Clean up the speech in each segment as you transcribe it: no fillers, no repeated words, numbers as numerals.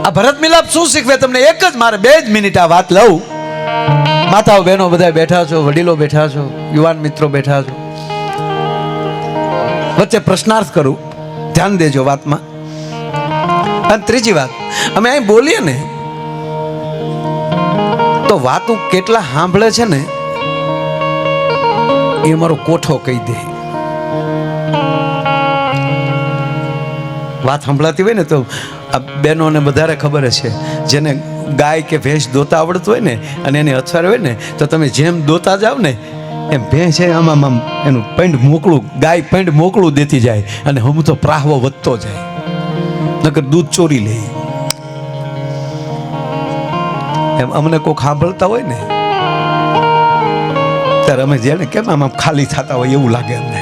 આ ભરત મિલાપ શું શીખવે તમને? એક જ મારે 2 જ મિનિટ આ વાત લઉં. માતાઓ બહેનો બધા બેઠા છો, વડીલો બેઠા છો, યુવાન મિત્રો બેઠા છો. વચ્ચે પ્રશ્નાર્થ કરું, ધ્યાન દેજો વાતમાં. અને ત્રીજી વાત, અમે અહીં બોલીએ ને તો વાતું કેટલા સાંભળે છે ને એ અમારો કોઠો કહી દે. વાત સંભળાતી હોય ને તો આ બહેનોને વધારે ખબર છે, જેને ગાય કે ભેંસ દોતા આવડતું હોય ને અને એની અસર હોય ને તો તમે જેમ દોતા જાવ ને એમ ભેંસ આમ એનું પંડ મોકળું, ગાય પંડ મોકળું દેતી જાય અને હું તો પ્રાહવો વધતો જાય, નકર દૂધ ચોરી લે. એમ અમને કોઈ સાંભળતા હોય ને ત્યારે અમે જેને કેમ આમ ખાલી થતા હોય એવું લાગે અમને,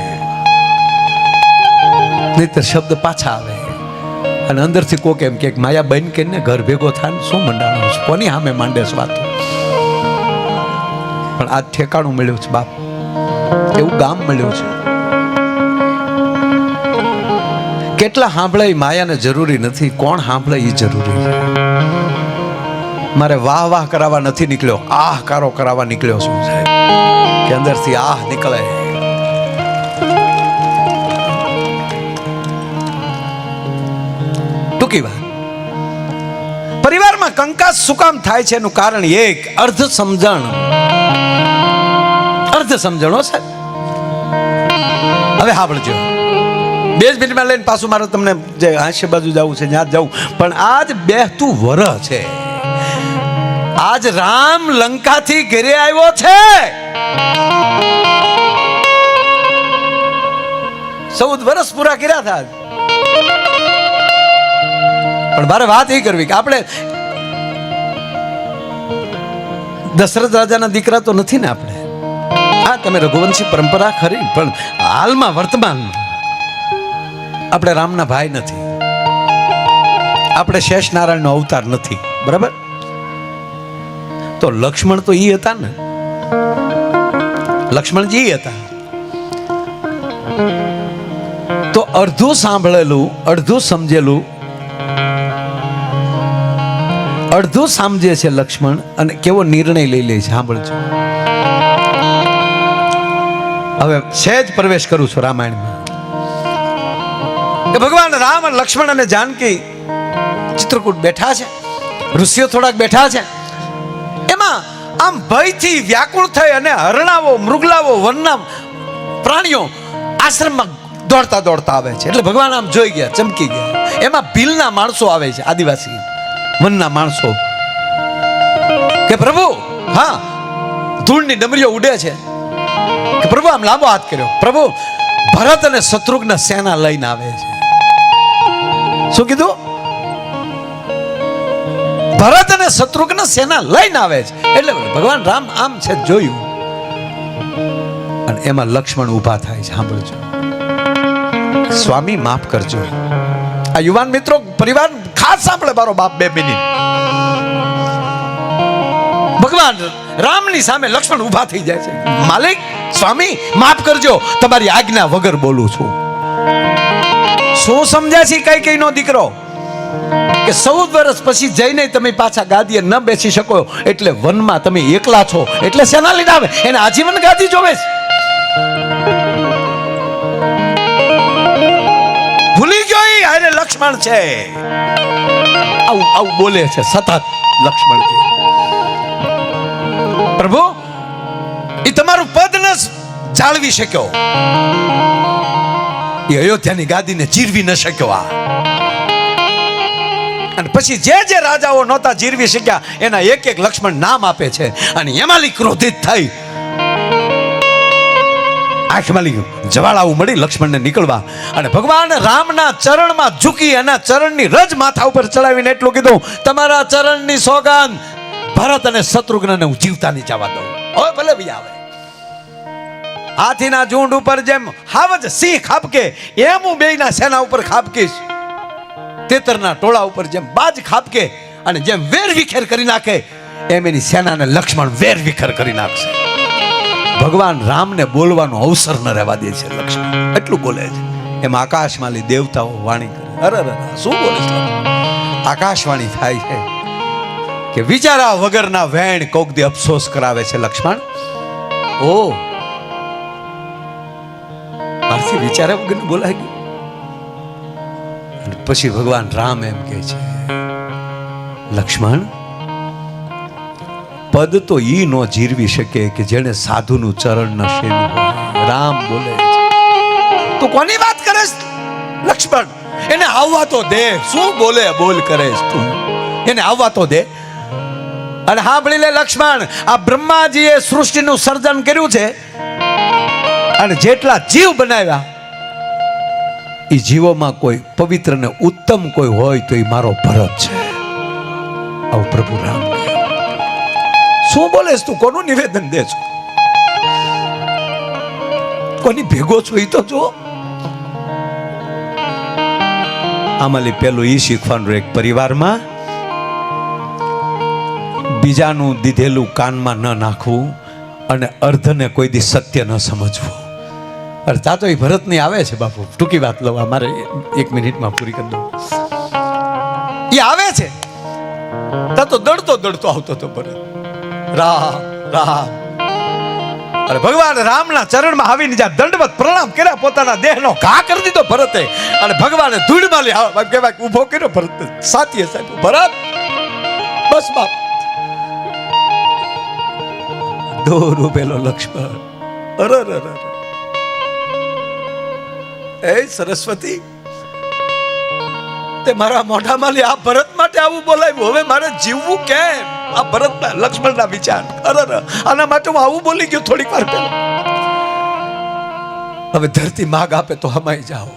નહીતર શબ્દ પાછા આવે અને અંદરથી કોક એમ કે માયા બન કરીને ઘર ભેગો થાય શું મંડાણો છે, કોની સામે માંડે છે વાતો. પણ આજ ઠેકાણું મળ્યું છે બાપ, એવું ગામ મળ્યું છે. કેટલા સાંભળે એ માયાને જરૂરી નથી, કોણ સાંભળે એ જરૂરી છે. મારે વાહ વાહ કરાવવા નથી નીકળ્યો, આહ કારો કરાવવા નીકળ્યો છું સાહેબ, કે અંદરથી આહ નીકળે. ટૂંકી વાત, પરિવારમાં કંકાસ શું કામ થાય છે એનું કારણ એક અર્ધ સમજણ. અર્ધ સમજણો સાહેબ. હવે સાંભળજો, 2 જ મિનિટમાં લઈને પાછું મારે તમને જે હાસ્ય બાજુ જવું છે ત્યાં જવું. પણ આજ 2તું વરહ છે, આજ રામ લંકાથી ઘરે આવ્યો છે. 14 વર્ષ પૂરા કર્યા હતા. પણ મારે વાત એ કરવી કે આપણે દશરથ રાજાના દીકરા તો નથી ને આપણે. હા, તમે રઘુવંશી પરંપરા ખરી, પણ હાલમાં વર્તમાનમાં આપણે રામના ભાઈ નથી, આપણે શેષ નારાયણનો અવતાર નથી, બરાબર? તો લક્ષ્મણ તો ઈ હતા ને, લક્ષ્મણજી હતા. તો અડધું સાંભળેલું, અડધું સમજેલું, અડધું સમજે છે લક્ષ્મણ અને કેવો નિર્ણય લઈ લે છે. સાંભળજો, હવે સહેજ પ્રવેશ કરું છું રામાયણમાં. કે ભગવાન રામ અને લક્ષ્મણ અને જાનકી ચિત્રકૂટ બેઠા છે, ઋષિઓ થોડાક બેઠા છે. એમાં આમ ભયથી વ્યાકુળ થઈ અને હરણાવો, મૃગલાવો, વનના પ્રાણીઓ આશ્રમમાં દોડતા દોડતા આવે છે. એટલે ભગવાન આમ જોઈ ગયા, ચમકી ગયા. એમાં ભીલના માણસો આવે છે, આદિવાસી વનના માણસો. કે પ્રભુ, હા, ધૂળની ડમરીઓ ઉડે છે. કે પ્રભુ આમ લાંબો હાથ કર્યો. પ્રભુ, ભરત અને શત્રુઘ્ન સેના લઈને આવે છે. શું કીધું? ભરત અને શત્રુઘ્ન સેના લઈને આવે છે. એટલે ભગવાન રામ આમ છે જોયું, અને એમાં લક્ષ્મણ ઊભા થાય છે. સાંભળજો, સ્વામી માફ કરજો. આ યુવાન મિત્રો, પરિવાર ખાસ સાંભળે મારો બાપ 2 મિનિટ. ભગવાન રામની સામે લક્ષ્મણ ઊભા થઈ જાય છે. માલિક, સ્વામી માફ કરજો, તમારી આજ્ઞા વગર બોલું છું. શું સમજ્યા છે કઈ કઈ નો દીકરો? કે 14 વર્ષ પછી જઈને તમે પાછા ગાદીએ ન બેસી શકો, એટલે વનમાં તમે એકલા છો, એટલે સેના લઈને આવે. એને આજીવન ગાદી જોવે છે. ભૂલી ગયો ઈ અરે લક્ષ્મણ છે. આવું આવું બોલે છે સતત લક્ષ્મણજી. પ્રભુ, એ તમારું પદ ન જાળવી શક્યો, એ અયોધ્યાની ગાદીને ચીરવી ન શક્યો. આ અને પછી જે રાજાઓ નહોતા જીરવી શક્યા એના એક એક લક્ષ્મણ નામ આપે છે. અને એમાંલી ક્રોધિત થઈ આંખમાં જવાળાવું મળી લક્ષ્મણને નીકળવા, અને ભગવાન રામના ચરણમાં ઝૂકી એના ચરણની રજ માથા ઉપર ચડાવીને એટલું કીધું, તમારા ચરણની સોગંદ, ભરત અને શત્રુઘ્નને હું જીવતા નહીં જવા દઉં. હવે ભલે ભાઈ આવે. હાથીના ઝુંડ ઉપર જેમ હાવજ સિંહ ખાબકે, એમ હું બેયના સેના ઉપર ખાબકીશ. તેતરના ટોળા ઉપર જેમ બાજ ખાબકે અને જેમ વેર વિખેર કરી નાખે, એમ એની સેનાને લક્ષ્મણ વેર વિખેર કરી નાખશે. ભગવાન રામને બોલવાનો અવસર ન રહેવા દે છે લક્ષ્મણ. એટલું બોલે છે. એમ આકાશમાંથી દેવતાઓ વાણી કરે, અરે શું બોલે છે? આકાશવાણી થાય છે કે વિચારા વગરના વેણ કોક દી અફસોસ કરાવે છે લક્ષ્મણ. ઓ આરથી વિચાર્યા વગર બોલાય ગયું. અને પછી ભગવાન રામ એમ કહે છે, લક્ષ્મણ, પદ તો ઈ નો જીરવી શકે કે જેને સાધુનું ચરણ ન શેવ્યું હોય. રામ બોલે છે, તું કોની વાત કરે છે લક્ષ્મણ? એને આવવા તો દે. શું બોલે બોલ કરે છે તું? એને આવવા તો દે. અને સાંભળી લે લક્ષ્મણ, આ બ્રહ્માજીએ સૃષ્ટિનું સર્જન કર્યું છે અને જેટલા જીવ બનાવ્યા એ જીવોમાં કોઈ પવિત્ર ને ઉત્તમ કોઈ હોય તો એ મારો ભરત છે. આવું પ્રભુ રામ કહે. શું બોલે તું? કોનું નિવેદન દે છો? કોની ભેગો છો એ તો જો. આમાં પેલું ઈ શીખવાનું, એક પરિવારમાં બીજાનું દીધેલું કાનમાં ન નાખવું અને અર્ધને કોઈ દી સત્ય ન સમજવું. અર્થા તો એ ભરતની આવે છે બાપુ. ટૂંકી વાત લઉં, અમારે 1 મિનિટમાં પૂરી કરી દઉં. એ આવે છે તા તો દડતો દડતો આવતો હતો ભરત. રામ રામ. અરે ભગવાન રામના ચરણમાં આવીને જ્યાં દંડવત પ્રણામ કર્યા, પોતાના દેહનો ઘા કરી દીધો ભરતે. અને ભગવાને ધૂળમાં લે કહેવાય ઉભો કર્યો ભરત. સાચી સાહેબ ભરત, બસ બાપ. દોર ઉભેલો લક્ષ્મણ. અરે એ સરસ્વતી, તે મારા મોઢામાં લે આ ભરત માટે આવું બોલાવ્યું. હવે મારે જીવવું કેમ? આ ભરત લક્ષ્મણના વિચાર. અરે આના માટે હું આવું બોલી ગયો થોડીક વાર પહેલા. હવે ધરતી માગ આપે તો હમાઈ જાઓ.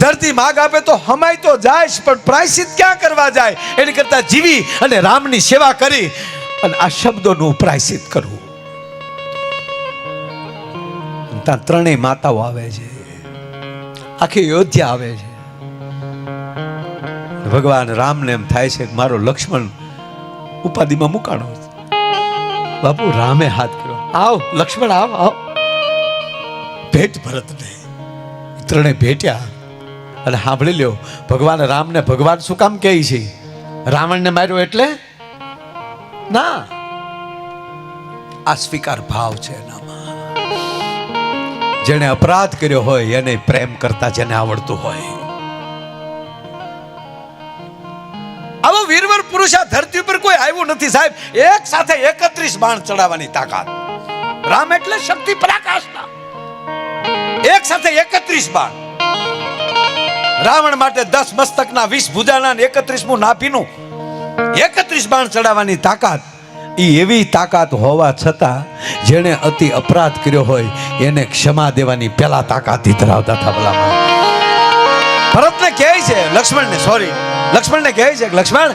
ધરતી માગ આપે તો હમાઈ તો જાય, પણ પ્રાયશ્ચિત ક્યાં કરવા જાય? એની કરતા જીવી અને રામની સેવા કરી અને આ શબ્દોનું પ્રાયશ્ચિત કરવું. ત્યાં ત્રણેય માતાઓ આવે છે, આખી અયોધ્યા આવે છે. ભગવાન રામને એમ થાય છે કે મારો લક્ષ્મણ ઉપાધિમાં મુકાણો. બાપુ રામે હાથ કર્યો, આવ લક્ષ્મણ આવ આવ. ભેટ ભરતને. ત્રણે ભેટ્યા અને સાંભળી લ્યો, ભગવાન રામને ભગવાન શું કામ કહે છે? રાવણને માર્યો એટલે ના, આ સ્વીકાર ભાવ છે એનામાં. જેને અપરાધ કર્યો હોય એને પ્રેમ કરતા જેને આવડતું હોય. આવો વીરવર પુરુષ આ ધરતી ઉપર કોઈ આવ્યું નથી સાહેબ. એક સાથે 31 બાણ ચડાવવાની તાકાત. રામ એટલે શક્તિ પરાકાશના. એક સાથે 31 બાણ. રાવણ માટે 10 મસ્તકના 20 ભુજાના 31મું નાભીનું 31 બાણ ચડાવવાની તાકાત. એ એવી તાકાત હોવા છતાં જેને અતિ અપરાધ કર્યો હોય એને ક્ષમા દેવાની પેલા તાકાત ધરાવતા હતા. ભલામાં ભરતને કહે છે લક્ષ્મણને કહે છે કે લક્ષ્મણ,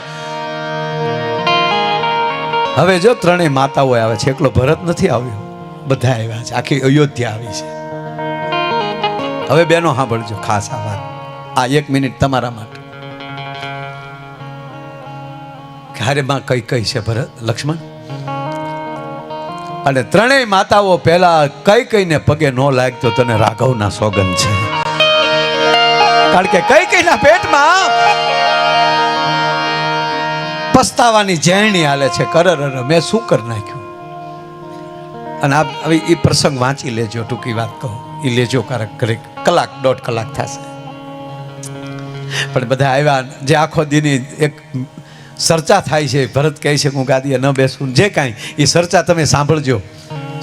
હવે જો ત્રણેય માતાઓ આવે છે, એકલો ભરત નથી આવ્યો, બધા આવ્યા છે, આખી અયોધ્યા આવી છે. હવે બેનો સાંભળજો ખાસ આ વાત, આ 1 મિનિટ તમારા માટે. હારે માં કઈ કઈ છે ભરત લક્ષ્મણ? અને ત્રણેય માતાઓ પહેલા કઈ કઈને પગે નો લાગતો તને રાઘવના સોગંદ છે. કારણ કે કઈ કઈના પેટમાં પસ્તાવાની ઝેરણી હાલે છે. કરર મેં શું કરી નાખ્યું? અને આ હવે એ પ્રસંગ વાંચી લેજો, ટૂંકી વાત કહું એ લેજો, કલાક 1.5 કલાક થશે. પણ બધા આવ્યા જે આખો દીની એક ચર્ચા થાય છે. ભરત કહે છે હું ગાદીએ ન બેસું, જે કાંઈ એ ચર્ચા તમે સાંભળજો.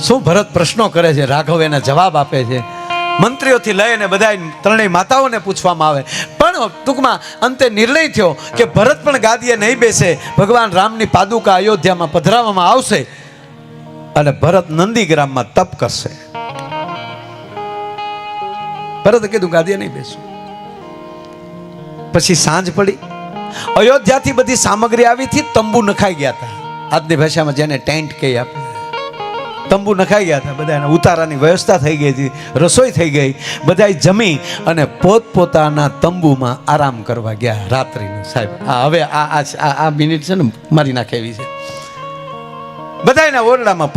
શું ભરત પ્રશ્નો કરે છે, રાઘવ એના જવાબ આપે છે. મંત્રીઓથી લઈને બધા ત્રણેય માતાઓને પૂછવામાં આવે. પણ ટૂંકમાં અંતે નિર્ણય થયો કે ભરત પણ ગાદીએ નહીં બેસે, ભગવાન રામની પાદુકા અયોધ્યામાં પધરાવવામાં આવશે અને ભરત નંદીગ્રામમાં તપ કરશે. ભરતે કીધું ગાદીએ નહીં બેસું. પછી સાંજ પડી, અયોધ્યાથી બધી સામગ્રી આવી હતી, તંબુ નખાઈ ગયા હતા. આજની ભાષામાં જેને ટેન્ટ કહી આપણે, તંબુ નખાઈ ગયા હતા. બધા ઉતારાની વ્યવસ્થા થઈ ગઈ હતી, રસોઈ થઈ ગઈ, બધા જમી અને પોતપોતાના તંબુમાં આરામ કરવા ગયા રાત્રિનું. સાહેબ હવે આ મિનિટ છે ને મારી નાખેવી છે. બધા એના ઓરડામાં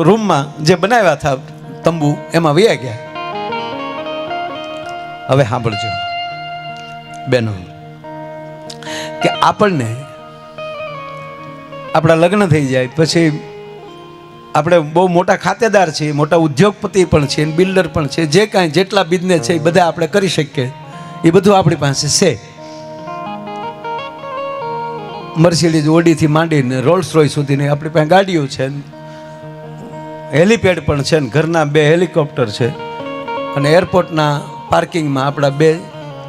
રૂમમાં જે બનાવ્યા હતા તંબુ એમાં વયા ગયા. હવે સાંભળજો બેનો, કે આપણને આપણા લગ્ન થઈ જાય પછી આપણે બહુ મોટા ખાતેદાર છીએ, મોટા ઉદ્યોગપતિ પણ છે, બિલ્ડર પણ છે, જે કાંઈ જેટલા બિઝનેસ છે એ બધા આપણે કરી શકીએ, એ બધું આપણી પાસે છે. મર્સિડીઝ ઓડીથી માંડીને રોલ્સ રોય સુધીની આપણી પાસે ગાડીઓ છે, હેલિપેડ પણ છે, ઘરના 2 હેલિકોપ્ટર છે, અને એરપોર્ટના પાર્કિંગમાં આપણા 2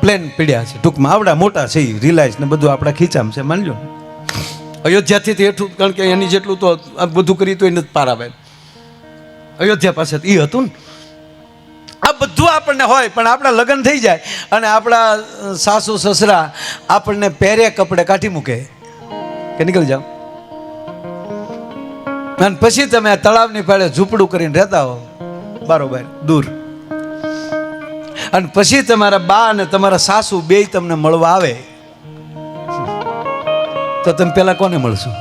પ્લેન પીડ્યા છે. ટૂંકમાં આવડા મોટા છે, રિલાયન્સ ને બધું આપણા ખીચામાં છે. માની લો અયોધ્યાથી એટલું, કારણ કે એની જેટલું તો આ બધું કરી તો એ નથી પાર આવે. અયોધ્યા પાસે એ હતું ને. આ બધું આપણને હોય, પણ આપણા લગ્ન થઈ જાય અને આપણા સાસુ સસરા આપણને પહેરે કપડે કાઢી મૂકે કે નીકળી જાઓ, અને પછી તમે આ તળાવની પાળે ઝૂંપડું કરીને રહેતા હો બરોબર દૂર, અને પછી તમારા બા અને તમારા સાસુ બેય તમને મળવા આવે, તો તમે પેલા કોને મળશો?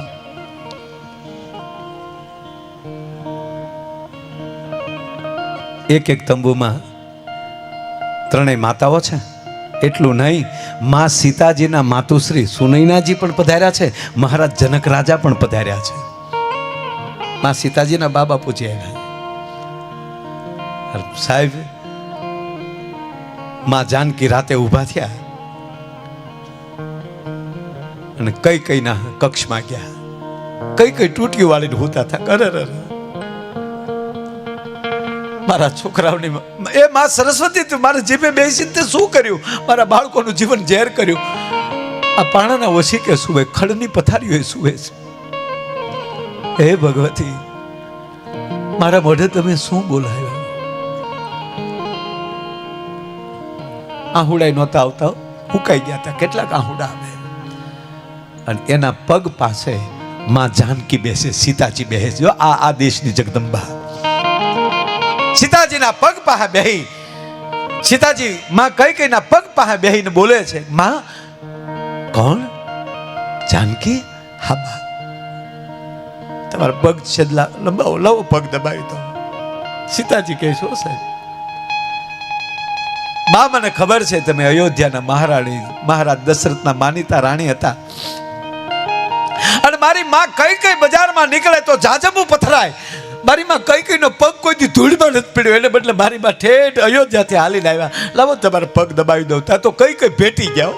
એક એક તંબુમાં 3 માતાઓ છે. એટલું નહીં, માં સીતાજીના માતુશ્રી સુનૈનાજી પણ પધાર્યા છે, મહારાજ જનક રાજા પણ પધાર્યા છે. માં સીતાજીના બાબા પૂછી આવ્યા, સાહેબ માં જાનકી રાતે ઊભા થયા અને કઈ ના કક્ષમાં ગયા, કઈ ટૂટીઓ વાળીને હોતા હતા. અરે મારા છોકરાઓની એ માં સરસ્વતી, તું મારા જીભે બેસીને તે શું કર્યું? મારા બાળકોનું જીવન ઝેર કર્યું. આ પાણાના ઓશિકે સુવે, ખડની પથારીઓ સુવે છે. હે ભગવતી, મારા મોઢે તમે શું બોલાવ્યા? આહુડા નહોતા આવતા, હુકાઈ ગયા હતા. કેટલાક આહુડા આવે, અને એના પગ પાસે માં જાનકી બેસે, સીતાજી બેસે. જો આ દેશની જગદંબા સીતાજીના પગ પાસે બેહી, સીતાજી માં કઈના પગ પાસે બેહીને બોલે છે, માં કોણ? જાનકી? હા બા. તમારા પગ છેદલા લંબાવો, લવો પગ દબાવી દો. સીતાજી કહે છો સાહેબ, બા મને ખબર છે તમે અયોધ્યાના મહારાણી, મહારાજ દશરથના માનીતા રાણી હતા, અને મારી માં કઈ બજારમાં નીકળે તો જાજબું પથરાય. મારી માં કઈનો પગ કોઈથી ધૂળમાં નથી પડ્યો, એને બદલે મારી માં ઠેઠ અયોધ્યાથી હાલીને આવ્યા. લાવો તમારે પગ દબાવી દઉં. ત્યાં તો કઈ ભેટી ગયા.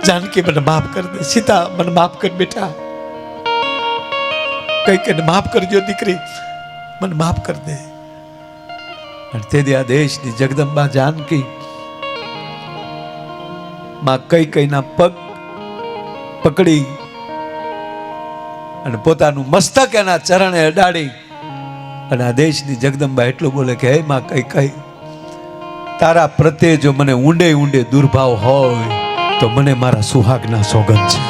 જાનકી મને માફ કરી દે, સીતા મને માફ કરી બેટા, કઈને માફ કરજો દીકરી, મને માફ કરી દે. અને તેથી આ દેશની જગદંબા જાનકી માં કઈના પગ પકડી અને પોતાનું મસ્તક એના ચરણે અડાડી, અને આ દેશની જગદંબા એટલું બોલે કે હે માં કઈ, તારા પ્રત્યે જો મને ઊંડે દુર્ભાવ હોય તો મને મારા સુહાગના સોગંદ છે.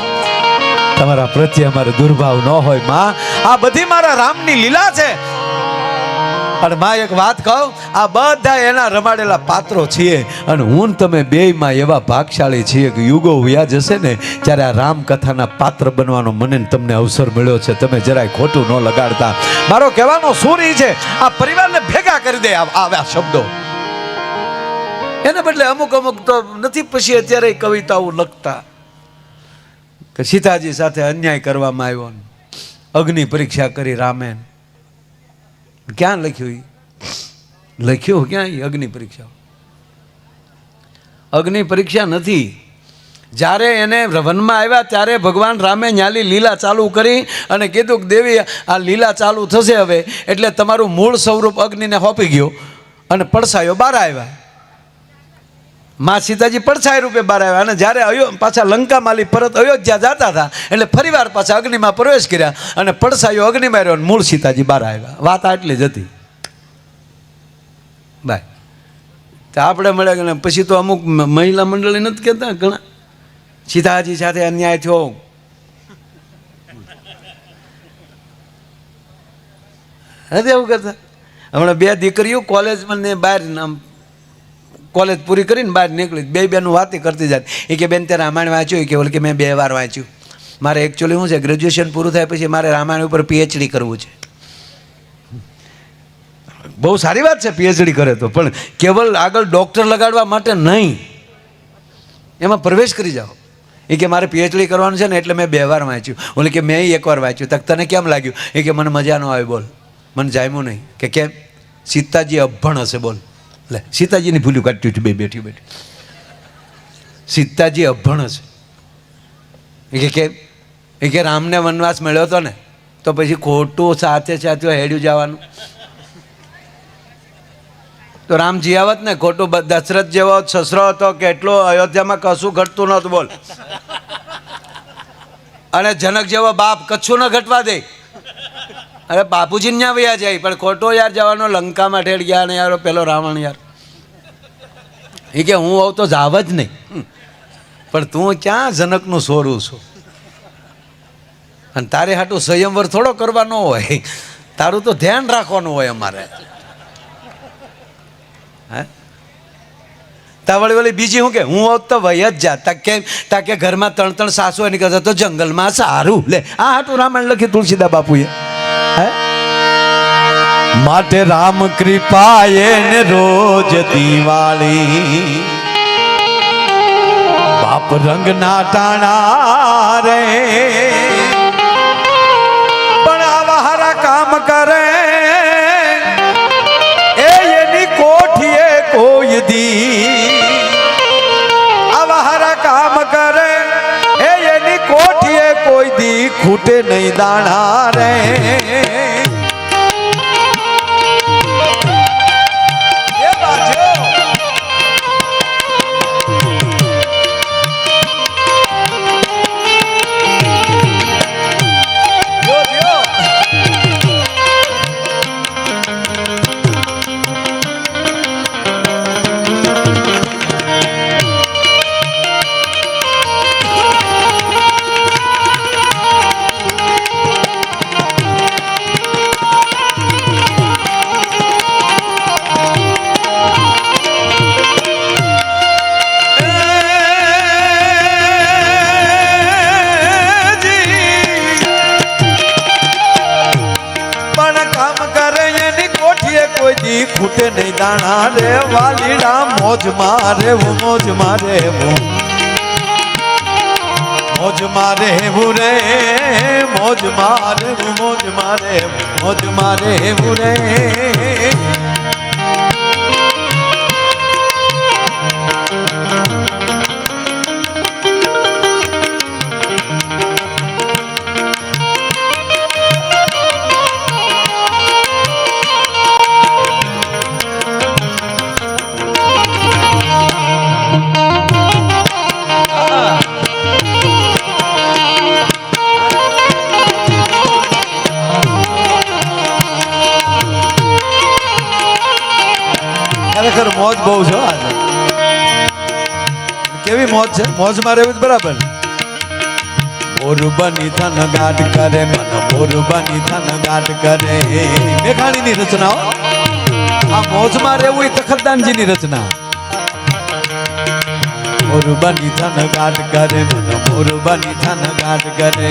તમારા પ્રત્યે અમારે દુર્ભાવ ન હોય માં, આ બધી મારા રામની લીલા છે. અને માં એક વાત કહું, આ બધા એના રમાડેલા પાત્રો છીએ, અને હું તમે બેયમાં એવા ભાગશાળી છીએ કે યુગો વ્યા જશે ને ત્યારે આ રામકથાના પાત્ર બનવાનો મને તમને અવસર મળ્યો છે. તમે જરાય ખોટું ન લગાડતા. મારો કહેવાનો સુર એ છે, આ પરિવારને ભેગા કરી દે આવા શબ્દો. એને બદલે અમુક તો નથી પછી અત્યારે કવિતાઓ લખતા કે સીતાજી સાથે અન્યાય કરવામાં આવ્યો, અગ્નિ પરીક્ષા કરી રામે. ક્યાં લખ્યું? લખ્યું ક્યાં? અગ્નિ પરીક્ષા. અગ્નિ પરીક્ષા નથી. જ્યારે એને વનમાં આવ્યા ત્યારે ભગવાન રામે ન્યાલી લીલા ચાલુ કરી અને કીધું કે દેવી આ લીલા ચાલુ થશે હવે, એટલે તમારું મૂળ સ્વરૂપ અગ્નિને હોપી ગયો અને પડસાયો બહાર આવ્યા. માં સીતાજી પડછાય રૂપે બહાર આવ્યા, અને જ્યારે પાછા લંકામાલી પરત અયોધ્યા જતા હતા એટલે ફરીવાર પાછા અગ્નિમાં પ્રવેશ કર્યા અને પડછાયો અગ્નિમાં રહ્યો, મૂળ સીતાજી બહાર આવ્યા. વાત આટલી જ હતી ભાઈ. તો આપણે મળ્યા પછી તો અમુક મહિલા મંડળી નથી કહેતા ઘણા સીતાજી સાથે અન્યાય થયો. નથી એવું કરતા? હમણાં 2 દીકરીઓ કોલેજમાં ને બહાર કોલેજ પૂરી કરીને બહાર નીકળી, 2 બેનું વાતે કરતી જાય. એ કે બેન તે રામાયણ વાંચ્યું? કે બોલે કે મેં 2 વાર વાંચ્યું. મારે એકચ્યુઅલી શું છે, ગ્રેજ્યુએશન પૂરું થાય પછી મારે રામાયણ ઉપર PhD કરવું છે. બહુ સારી વાત છે PhD કરે તો, પણ કેવલ આગળ ડૉક્ટર લગાડવા માટે નહીં, એમાં પ્રવેશ કરી જાઓ. એ કે મારે પીએચડી કરવાનું છે ને એટલે મેં 2 વાર વાંચ્યું. બોલે કે મેં 1 વાર વાંચ્યું. તક તને કેમ લાગ્યું? એ કે મને મજા ન આવી. બોલ મને જામ્યું નહીં. કે કેમ? સીતાજી અભણ હશે. બોલ લે સીતાજીની ભૂલ્યું કાઢ્યું છે બેઠી બેઠી. સીતાજી અભણ હશે. એ કે કેમ? એ કે રામને વનવાસ મળ્યો હતો ને તો પછી ખોટું સાથે સાથે હેડ્યું જવાનું. તો રામ જીયાવત ને ખોટું. દશરથ જેવો સસરો હતો કે એટલો અયોધ્યામાં કશું ઘટતું નહોતું. બોલ. અને જનક જેવો બાપ કચ્છું ન ઘટવા દે. અરે બાપુજી ત્યાં વયા જાય પણ ખોટો યાર જવાનો લંકામાં ઠેડ ગયા ને યાર પેલો રાવણ યાર. એ કે હું હોઉં તો જાવ જ નહીં. પણ તું ક્યાં જનકનું સોરું છું? અને તારે હાટું સ્વયંવર થોડો કરવાનો હોય. તારું તો ધ્યાન રાખવાનું હોય અમારે. તાવળી વળી બીજી શું કે હું હોત તો વય જ જા. તાકે ઘરમાં 3 સાસુ એની કરતા તો જંગલમાં સારું. લે આ હાટું રામાયણ લખી તુલસીદા બાપુએ. માટે રામ કૃપાએ ને રોજ દિવાળી બાપ રંગ ના ટાણા રે પણ આવા હારા કામ કરે એની કોઠીએ કોઈ દી. આવા હારા કામ કરે એની કોઠીએ કોઈ દી ખૂટે નહીં દાણા રે. ખૂટે નહીં દાણા રે વાલીડા મોજ મારે મોજ મારે મોજ મારે રે મોજ મારે મોજ મારે મોજ મારે રે. ખરેખર મોજ બહુ છે આજે. કેવી મોજ છે? મોજમાં રહેવું બરાબર. મોરબની થન ગાટ કરે મન મોરબની થન ગાટ કરે. મેઘાણીની રચનાઓ. આ મોજમાં રહેવું એ તખતદાનજીની રચના. મોરબની થન ગાટ કરે મન મોરબની થન ગાટ કરે.